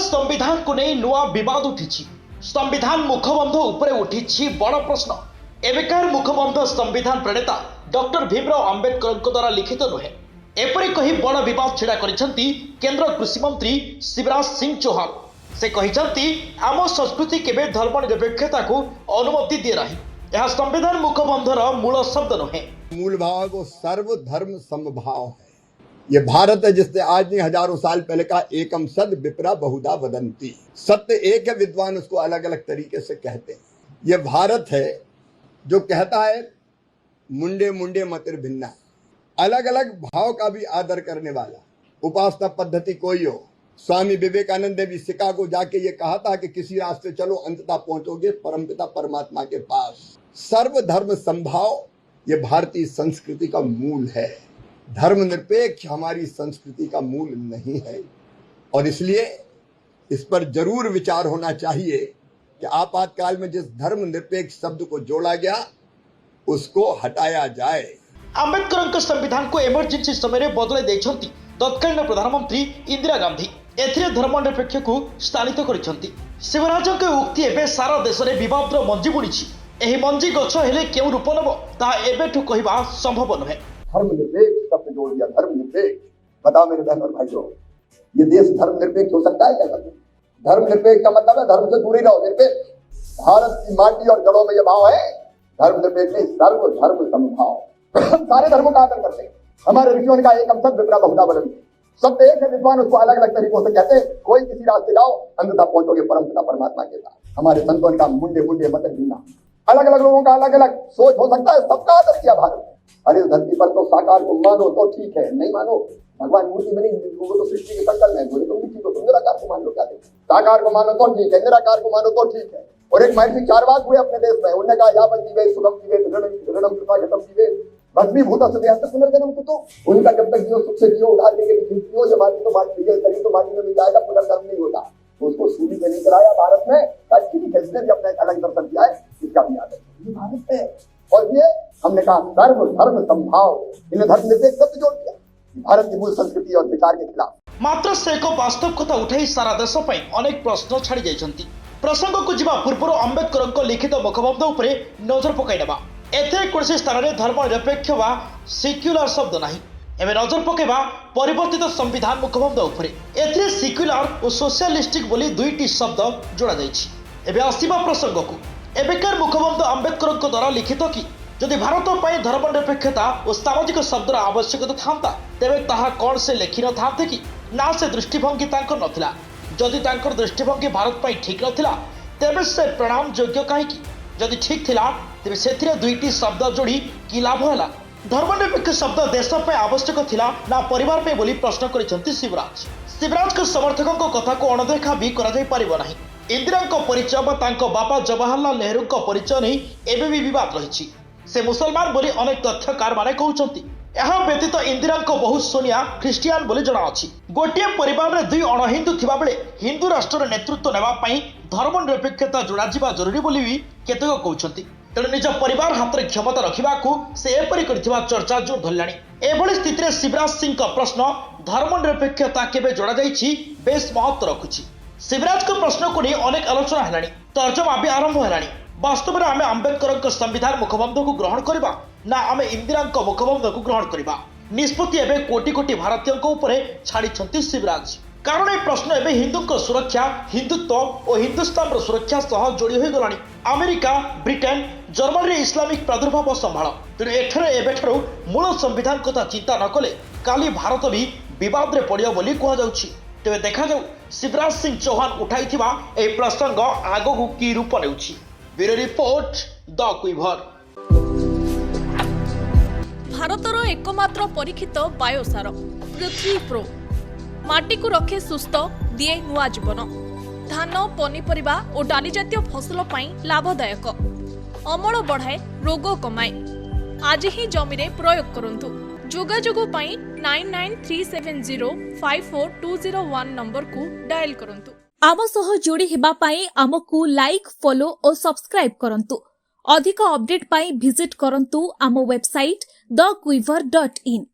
संविधान को नहीं नुआ विवाद उठी। संविधान मुखबंध उपरे उठी बड़ प्रश्न। एवेकार मुखबंध संविधान प्रणेता डॉक्टर भीमराव अंबेडकर द्वारा लिखित नुहे। एपरी कही बड़ विवाद छिड़ा करिसेंती केंद्र कृषि मंत्री शिवराज सिंह चौहान। से कहिसेंती आम संस्कृति केबे धर्मनिरपेक्षता को अनुमति दिए नाही। यह संविधान मुखबंधर मूल शब्द नुहे। मूल भाव वो सर्वधर्म समभाव है। ये भारत है जिसने आज नहीं हजारों साल पहले कहा एकम सद विप्रा बहुधा वदंती। सत्य एक है, विद्वान उसको अलग अलग तरीके से कहते हैं। ये भारत है जो कहता है मुंडे मुंडे मतिर भिन्ना, अलग अलग भाव का भी आदर करने वाला। उपासना पद्धति कोई हो, स्वामी विवेकानंद ने भी शिकागो जाके ये कहा था कि किसी रास्ते चलो अंततः पहुंचोगे परमपिता परमात्मा के पास। सर्वधर्म समभाव ये भारतीय संस्कृति का मूल है। धर्मनिरपेक्ष हमारी संस्कृति का मूल नहीं है और इसलिए इस पर जरूर विचार होना चाहिए कि आपातकाल में जिस धर्मनिरपेक्ष शब्द को जोड़ा गया उसको हटाया जाए। अंबेडकर संविधान को इमरजेंसी समय बदलाई देछंती तत्कालीन प्रधानमंत्री इंदिरा गांधी। एथिरे धर्मनिरपेक्ष को स्थानित करिसेंती। शिवराज के उक्ति एबे सारा देश में विवादर मंजी बुणीछि। एही मंजी गछ हेले केउ रूप नब ताहा एबेठु कहिबा संभव नहे। धर्मनिरपेक्ष शब्द जोड़ दिया। धर्मनिरपेक्ष, बताओ मेरे बहन और भाइयों, ये देश धर्मनिरपेक्ष हो सकता है क्या? धर्मनिरपेक्ष का मतलब है धर्म से दूर ही रहो। निरपेक्ष भारत की माटी और जड़ों में यह भाव है। धर्मनिरपेक्ष नहीं, सर्व धर्म समभाव। सारे धर्मों का आदर करते हैं। हमारे ऋषियों ने कहा एकम सद विप्रा बहुधा वदंती। शब्द एक है, विद्वान उसको अलग अलग तरीकों से कहते हैं। कोई किसी रास्ते जाओ अंततः पहुंचोगे परमपिता परमात्मा के साथ। हमारे संतों ने कहा मुंडे मुंडे मत भिन्ना। अलग अलग लोगों का अलग अलग सोच हो सकता है, सबका आदर किया भारत ने। अरे इस धरती पर तो साकार को मानो तो ठीक है, नहीं मानो भगवान मूर्ति बनी वो तो सृष्टि के संकल्प में बोले तो मिट्टी को तुम निराकार को मान लो, क्या देखो। साकार को मानो तो ठीक है, निराकार को मानो तो ठीक है। और एक महर्षि चारवाक हुए अपने देश में, उन्होंने कहा यावत जीवे सुखम जीवे ऋणम कृपा गतम जीवे भस्मीभूत सदैव पुनर्जन्म को। तो उनका जब तक जियो सुख से जियो, उधार देके जियो, ये माटी तो माटी है, शरीर तो माटी में मिल जाएगा, पुनर्जन्म नहीं होता। तो उसको सूली में नहीं कराया भारत में। अच्छी फैसले भी अपना एक अलग दर्शन किया है, इसका भी आदर ये भारत है। और ये हमने कहा सर्व धर्म समभाव, इन्हें धर्मनिरपेक्ष शब्द जोड़ दिया भारत की मूल संस्कृति और विचार के खिलाफ। मात्र से एक वास्तव कथा उठाई सारा देश पर अनेक प्रश्न छाड़ी जाइछंती। प्रसंग को जीवा पूर्व अंबेडकर लिखित मुखबंध उपरे नजर पकाई नेबा। एथे कोनसी स्थान रे धर्मनिरपेक्ष वा सेक्युलर शब्द नाही। एबे नजर पकेबा परिवर्तित संविधान मुखबंध उपरे। एथे सेक्युलर और सोशलिस्टिक बोली दुईटी शब्द जोड़ा जाइछि। एबे आसीबा प्रसंग को एबेकार मुखबंध अंबेडकर द्वारा लिखित कि जदि भारत पर धर्मनिरपेक्षता और सामाजिक शब्दर आवश्यकता था तेरे ताहा कौन से लिखि न था कि ना से दृष्टिभंगी तांकर नथिला। जदि तांकर दृष्टिभंगी भारत पर ठीक नथिला तेरे से प्रणाम योग्य कहीं। जदि ठीक थिला तेरे सेथिरे दुईटी शब्द जोड़ी कि लाभ होला। धर्मनिरपेक्ष शब्द देश पर आवश्यक थिला ना परिवार पे बोली प्रश्न करिसेंती शिवराज। शिवराज के समर्थकों को कथा को अणदेखा भी करा जाय परिबो नाही। इंदिरा परिचय बापा जवाहरलाल नेहरू परिचय नहीं एबे भी विवाद रही। से मुसलमान बोली अनेक तथ्यकार माने कहउचंती। यह व्यतीत इंदिरा बहु सोनिया ख्रीस्टियान बोली जना अछि। गोटे परिवार में दुई अणहिंदू थिबा बेले हिंदू राष्ट्र नेतृत्व नेबा पई धर्मनिरपेक्षता जोड़ा जिबा जरूरी बोली भी केतक कहउचंती। तेणु निज परिवार हाथ में क्षमता रखा से एपरी करथिबा चर्चा जोर धरलाणी। एभली स्थिति शिवराज सिंह का प्रश्न धर्मनिरपेक्षता केबे जोड़ा जाइछि बेस महत्व रखुछि। शिवराज को प्रश्न को नहीं अनेक आलोचना है, तर्जमा भी आरंभ है। वास्तव में आम अंबेडकर संविधान मुखबंध को ग्रहण करबा ना आम इंदिरा मुखबंध को ग्रहण करबा निष्पत्ति एवं कोटि कोटि भारतीयों छाड़ी शिवराज। कारण ये प्रश्न एवं हिंदू सुरक्षा, हिंदुत्व और हिंदुस्तान सुरक्षा सह जोड़ी हो गलानी। अमेरिका, ब्रिटेन, जर्मनी इस्लामिक प्रादुर्भाव संभाल। तेणु एठू मूल संविधान कथा चिंता न कले काली भारत भी विवाद में पड़ियो बोली कहुछि। तेज देखा जाऊ शिवराज सिंह चौहान उठाई प्रसंग आगू की रूप नेउछि। ब्यूरो रिपोर्ट द क्विभर। भारतर एकमात्र परीक्षित बायोसार पृथ्वी प्रो माटी को रखे सुस्थ, दिए नुआ जीवन। धान, पनीपरिबा और डाली जातीय फसल पाई लाभदायक, अमल बढ़ाए, रोग कमाए। आज ही जमी रे प्रयोग करंतु। जोगाजोग पाई 9937054201 नंबर को डायल करंतु। आम सह जोड़ी हेबा पाई आमको लाइक, फॉलो और सब्सक्राइब करंतु। अधिक अपडेट पाई विजिट करंतु आम वेबसाइट thequiver.in।